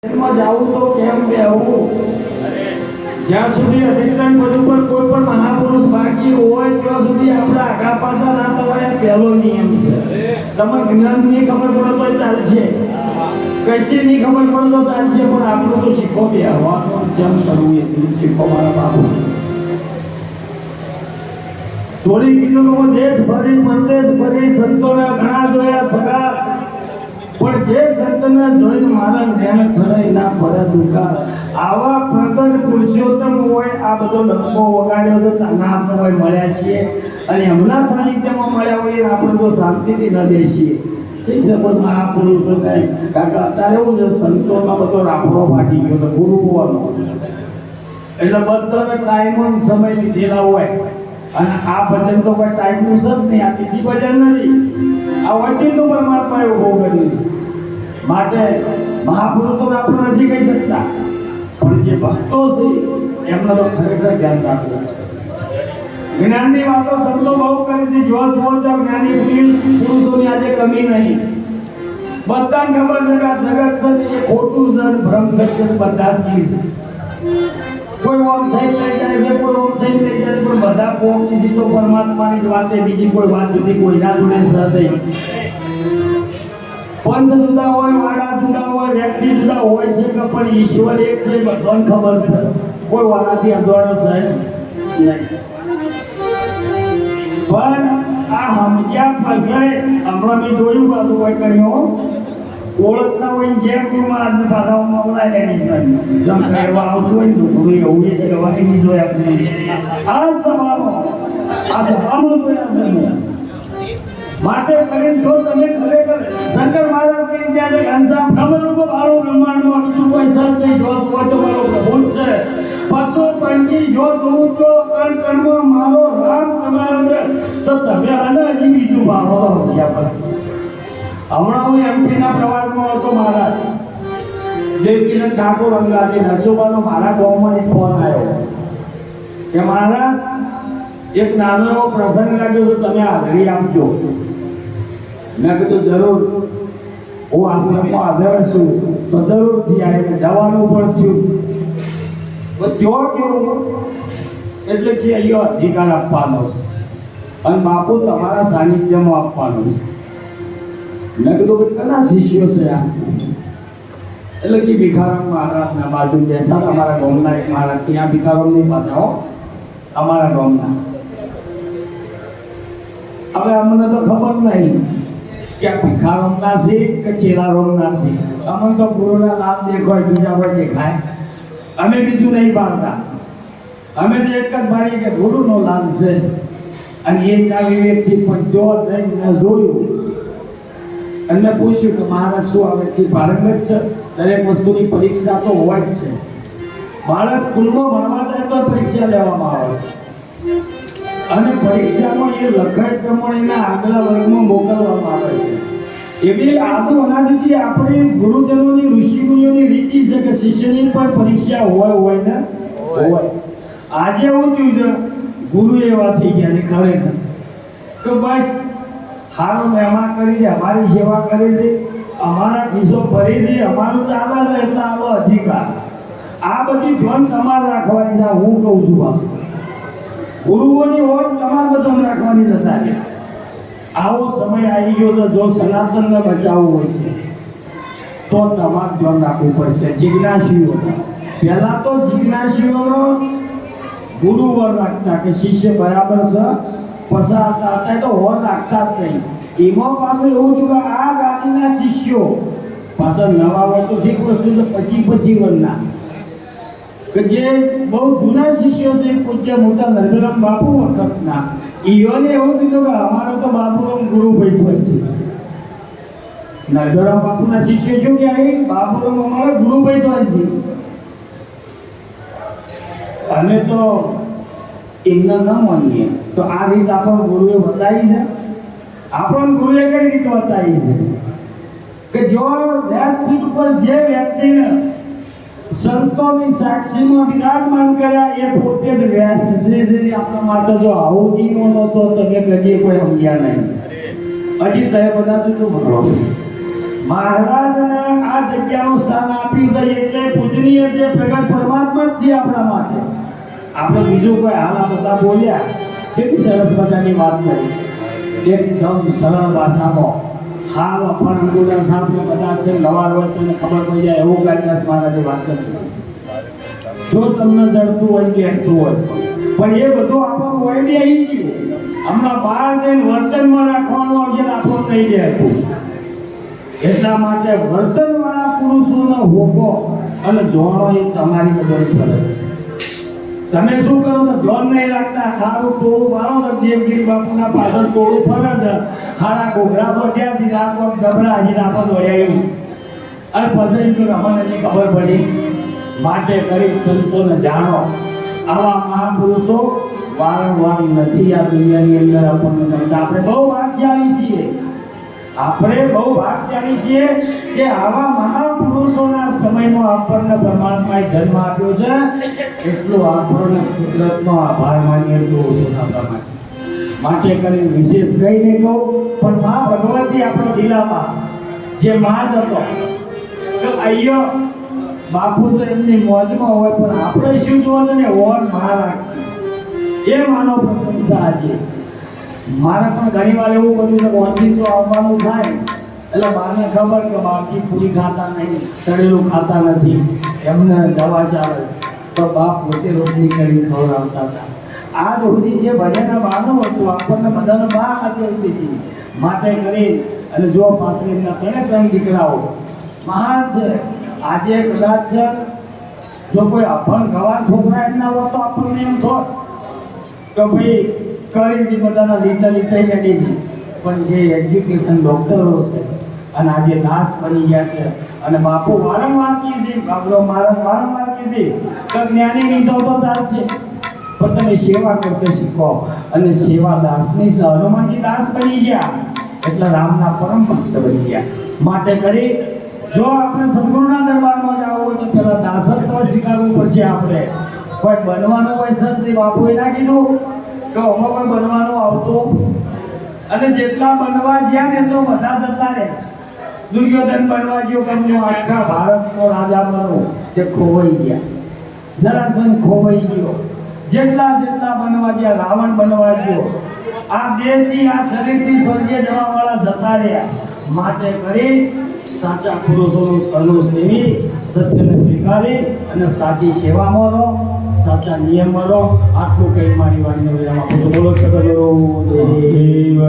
માં જાવું તો કેમ બેહવું? જ્યાં સુધી અધિષ્ઠાન પદ ઉપર કોઈ પણ મહાપુરુષ બાકી હોય ત્યાં સુધી આપણે આગા પાછા ના થવાય, પહેલો નિયમ છે. તમને જ્ઞાન ની ખબર પડે તો ચાલશે, કશી ની ખબર પડે તો ચાલશે, પણ આપણું તો શીખો બેહવાનું જેમ કરવું એટલું શીખો મારા બાપુ. થોડી કિલોમાં દેશ ભરી પરદેશ ભરી સંતોના ઘણા જોયા સગા, પણ જે સંતને જોઈને મારા જ્ઞાન થરાય ના ભરે દુકાળ. આવા પ્રગટ પુરુષોત્તમ હોય આ બધો ડંકો વગાડ્યો તો ના હોય મળ્યા છીએ, અને હમણાં સાનિધ્યમાં મળ્યા હોય આપણે તો શાંતિથી ન બેસીએ. ઠીક છે, પણ મહાપુરુષો કઈ કાકા અત્યારે એવું છે, સંતોનો બધો રાફડો ફાટી ગયો તો ગુરુઓનો, એટલે બધાને ટાઈમ સમય લીધેલા હોય. અને આ ભજન તો કોઈ ટાઈમનું છે જ નહીં, આ તિથિ ભજન નથી, આ વચનનું પરમાત્માએ ઉભો કર્યું છે. માટે મહાપુરુષોને આપણે નથી કહી શકતા, પણ જે ભક્તો છે એમને તો ખરેખર ધ્યાન રાખવું. જ્ઞાનની વાતો સંતો બહુ કરી હતી, જો જુઓ તો જ્ઞાની પુરુષોની આજે કમી નહીં. બધાને ખબર છે કે આ જગત છે એ ખોટું છે, ભ્રમ સત્ય બધા જ કી છે. કોઈ ઓમ થઈ લઈ જાય છે, કોઈ ઓમ થઈ લઈ જાય છે, પણ બધા કોમની સીધો પરમાત્માની જ વાતે, બીજી કોઈ વાત જુદી કોઈના જોડે સહ નહીં. પંથ જુદા હોય, વાડા જુદા હોય, વ્યક્તિ જુદા હોય છે કે પણ ઈશ્વર એક છે, બધાને ખબર છે. કોઈ વાડાથી અજવાળો છે નહીં. પણ આ સમજ્યા પછી હમણાં મેં જોયું પાછું કોઈ કર્યો ઓળખતા હોય જેમ ગુરુમાં આજની ભાષાઓમાં બોલાય એની જેમ કહેવા આવતું હોય ને ગુરુ એવું એ કહેવાય એની જોઈ આપણે આ સભામાં જોયા છે. માટે કરીને જો તમે ખરેખર શંકર મહારાજ કહીને ત્યાં છે ઘનશ્યામ બ્રહ્મરૂપ ભાળો બ્રહ્માંડમાં બીજું કોઈ સત નહીં, જો હોય તો મારો પ્રભુ જ છે. પશુ પંખી જો જોઉં તો કણ કણમાં મારો રામ સમાયો છે, તો તમે અને હજી બીજું ભાળો તો સમજ્યા પછી. હમણાં હું એમપીના પ્રવાસમાં હતો, મહારાજ દેવકીનંદ ઠાકોર અંગાથી નચોબાનો મારા ગામમાં એક ફોન આવ્યો કે મહારાજ એક નાનો એવો પ્રસંગ લાગ્યો છે, તમે હાજરી આપજો. મેં કીધું જરૂર, હું આશ્રમમાં હાજર છું તો જરૂરથી આવે, જવાનું પણ થયું. તો ત્યાં કેવું એટલે કે અહીંયા અધિકાર આપવાનો છે અને બાપુ તમારા સાનિધ્યમાં આપવાનો છે. મેં કીધું કે ઘણા શિષ્યો છે આ, એટલે કે ભિખારામ મહારાજના બાજુ બેઠા અમારા ગામના એક મહારાજ છે, આ ભિખારામ ની પાછા અમારા ગામના. હવે અમને તો ખબર નહીં કે આ ભિખારામના છે કે ચેલારામના છે. અમને તો ગુરુના લાભ દેખાય, બીજા કોઈ દેખાય. અમે બીજું નહીં પાડતા, અમે તો એક જ પાડીએ કે ગુરુનો લાભ છે. અને એક આવી વ્યક્તિ પણ જો જઈને જોયું અને પૂછ્યું કે મહારાજ શું આ વ્યક્તિ પારંગત છે? દરેક વસ્તુની પરીક્ષા તો હોય જ છે. બાળક સ્કૂલમાં ભણવા જાય તો પરીક્ષા લેવામાં આવે છે, અને પરીક્ષામાં એ લખાય પ્રમાણેના આગલા વર્ગમાં મોકલવામાં આવે છે. એવી આદુ અનાદિથી આપણી ગુરુજનોની ઋષિમુનિઓની રીતિ છે કે શિષ્યની પણ પરીક્ષા હોય ને હોય. આજે એવું થયું છે, ગુરુ એવા થઈ ગયા છે ખરેખર કે બસ સારો મહેમાન કરી છે, અમારી સેવા કરી છે, અમારા ખિસ્સો ભરી છે, અમારું ચાલે છે એટલે આવો અધિકાર. આ બધી ધ્યાન તમારે રાખવાની છે. હું કહું છું પાછું ગુરુઓની ઓટ તમારે બધાને રાખવાની જતા છે. આવો સમય આવી ગયો છે, જો સનાતનને બચાવવું હોય છે તો તમારે ધ્યાન રાખવું પડશે. જિજ્ઞાસીઓ પહેલા તો જિજ્ઞાસીઓનો ગુરુવર રાખતા કે શિષ્ય બરાબર છે, પસારતા હતા તો હોર રાખતા જ નહીં. એમાં પાછું એવું થયું કે આ ગાડીના શિષ્યો પાછળ નવા હોય તો ઠીક વસ્તુ તો 25 વર્ષના કે જે બહુ જૂના શિષ્યો છે, પૂજ્ય મોટા નરગરામ બાપુ વખતના, ઈઓને એવું કીધું કે અમારો તો બાપુરામ ગુરુભાઈ થાય છે. નરગરામ બાપુના શિષ્યો શું કે અહીં બાપુરામ અમારા ગુરુભાઈ થાય છે. અમે તો એમને ન માનીએ તો આ રીત આપણને ગુરુએ બતાવી છે. આપણને ગુરુએ કઈ રીત બતાવી છે કે જો વ્યાસપીઠ ઉપર જે વ્યક્તિને સંતોની સાક્ષીમાં બિરાજમાન કર્યા એ પોતે જ વ્યાસ છે. આપણા માટે જો આવું નિયમો નહોતો તમે કદી કોઈ સમજ્યા નહીં. હજી તમે બધા તો ભણો છો મહારાજને આ જગ્યાનું સ્થાન આપ્યું છે એટલે પૂજનીય છે, પ્રગટ પરમાત્મા જ છે આપણા માટે. આપણે બીજું કોઈ હાલ આ બધા બોલ્યા કેટલી સરસ મજાની વાત કરી, એકદમ સરળ ભાષામાં. હાવ પણ અંગુડા સાહેબને બધા છે લવાર હોય તમને ખબર પડી જાય એવું ગાયદાસ મહારાજે વાત કરી. જો તમને જડતું હોય કે હટતું હોય પણ એ બધું આપણું હોય બી આવી ગયું. હમણાં બહાર જઈને વર્તનમાં રાખવાનું આવશે તો આપણું નહીં બેઠું. એટલા માટે વર્તનવાળા પુરુષોનો હોકો અને જોણો એ તમારી બધો ફરજ છે. તમે શું કરો તો ધોન નહીં રાખતા, સારું ટોળું મારો તો દેવગીરી બાપુના પાછળ ટોળું ફરે છે, હારા ઘોઘરા પર ત્યાંથી રાખો જબરા હજી રાખો દોડ્યા અને પછી તો અમને નહીં ખબર પડી. માટે કરી સંતોને જાણો, આવા મહાપુરુષો વારંવાર નથી આ દુનિયાની અંદર આપણને મળતા. આપણે બહુ ભાગ્યશાળી છીએ, આપણે બહુ ભાગ્યશાળી છીએ કે આવા મહાપુરુષોના સમયમાં આપણને પરમાત્માએ જન્મ આપ્યો છે. એટલો આપણને કુદરતનો આભાર માનીએ એટલું ઓછું આપણા માટે કરીને વિશેષ કંઈ નહીં કહું, પણ મા ભગવતી આપણો દિલામાં જે માં જ હતો તો અહીંયા બાપુ તો એમની મોજમાં હોય પણ આપણે શું જોવા ને ઓર મહારાજ એ માનો પ્રશંસા આજે. મારે પણ ઘણી વાર એવું બધું છે ઓછી તો આવવાનું થાય એટલે બાને ખબર કે બાકી પૂરી ખાતા નહીં, તળેલું ખાતા નથી, એમને દવા ચાલે તો બાપ પોતે રોટલી કરીને ખવડાવતા હતા. આજ સુધી જે ભજનના બાનું હતું આપણને બધાને બા સાચવતી હતી. માટે કરી અને જો પાત્રીના ત્રણ દીકરાઓ મહાન છે. આજે કદાચ જો કોઈ અભણ ગવાર છોકરા એમ ના હોત તો આપણને એમ થોત કે ભાઈ કરી હતી બધાના લીટા લીટા હેડી હતી. પણ જે એજ્યુકેશન ડૉક્ટરો છે અને આજે દાસ બની ગયા છે અને બાપુ વારંવાર કીધી, બાબરો વારંવાર કીધી કે જ્ઞાની લીધો તો ચાલશે પણ તમે સેવા કરતે શીખો. અને સેવા દાસની હનુમાનજી દાસ બની ગયા એટલે રામના પરમ ભક્ત બની ગયા. માટે કરી જો આપણે સદગુરુના દરબારમાં જવું હોય તો પેલા દાસત્વ સ્વીકારવું પડશે. આપણે કોઈ બનવાનું હોય સંતની બાપુએ ના કીધું કે આમાં કોઈ બનવાનું આવતું અને જેટલા બનવા ગયા ને તો બધા જતા રહે. દુર્યોધન બનવા ગયો પણ હું આખા ભારતનો રાજા બનું તે ખોવાઈ ગયા. જરાસંઘ ખોવાઈ ગયો. જેટલા બનવા ગયા, રાવણ બનવા ગયો. આ દેહથી આ શરીરથી સ્વર્ગે જવાવાળા જતા રહ્યા. માટે કરી સાચા પુરુષોનું શરણું સેવી સત્યને સ્વીકારી અને સાચી સેવામાં રહો, સાચા નિયમમાં રહો. આટલું કઈ મારી વાણીને વિરામ આપું છું. બોલો સદગુરુ દેવ